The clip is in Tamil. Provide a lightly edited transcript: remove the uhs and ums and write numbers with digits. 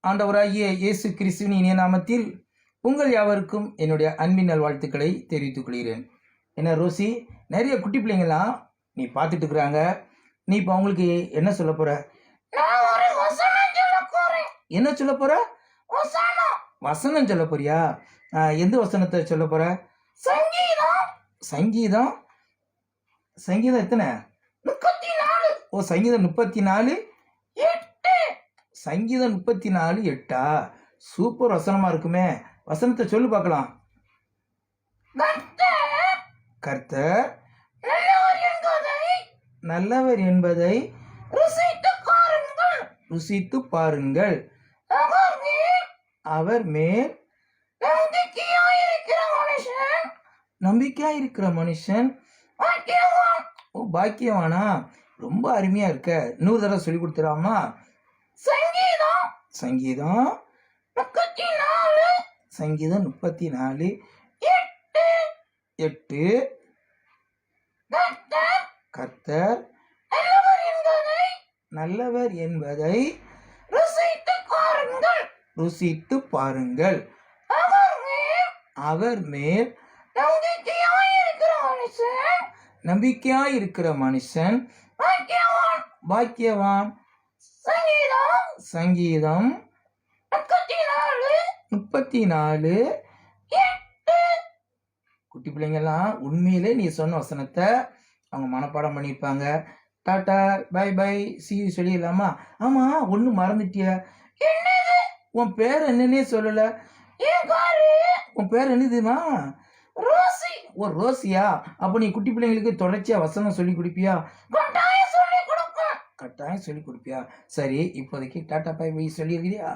ஆண்டவராகிய இயேசு கிறிஸ்துவின் இனிய நாமத்தில் உங்கள் யாவருக்கும் என்னுடைய அன்பின் நல்வாழ்த்துக்களை தெரிவித்துக் கொள்கிறேன். என்ன ரோசி, நிறைய குட்டி பிள்ளைங்களாம் நீ பார்த்துட்டு இருக்கிறாங்க. நீ இப்போ அவங்களுக்கு என்ன சொல்ல போற? என்ன சொல்ல போற? வசனம் சொல்ல போறியா? எந்த வசனத்தை சொல்ல போற? சங்கீதம். சங்கீதம் எத்தனை? 34. ஓ, சங்கீதம் 34. சங்கீதம் 34:8. சூப்பர் வசனமா இருக்குமே. வசனத்தை சொல்லு பார்க்கலாம். கர்த்தர் நல்லவர் என்பதை ருசித்து பாருங்கள். அவர் மேல் நம்பிக்கையாயிருக்கிற மனுஷன் ஓ பாக்கியவானா. ரொம்ப அருமையா இருக்க. 100 தடவை சொல்லி கொடுத்துடாமா? சங்கீதம் 34:8. கர்த்தர் நல்லவர் என்பதை ருசித்து பாருங்கள். அவர் மேல் நம்பிக்கையாயிருக்கிற மனுஷன் பாக்கியவான். சங்கீதம் 34:8. குட்டி பிள்ளைங்கெல்லாம் உண்மையிலே நீ சொன்ன வசனத்தை அவங்க மனப்பாடம் பண்ணியிருப்பாங்க. டாட்டா பை பை சி சொல்லிடலாமா? ஆமா, ஒண்ணு மறந்துட்டிய. உன் பேர் என்னன்னே சொல்லல. உன் பேர் என்னதுமா? ரோசி. ஓ ரோசியா? அப்ப நீ குட்டி பிள்ளைங்களுக்கு தொடர்ச்சியா வசனம் சொல்லி கொடுப்பியா? கட்டாயம் சொல்லி கொடுப்பியா? சரி, இப்போதைக்கு டாட்டா பை பை சொல்லியிருக்கியா?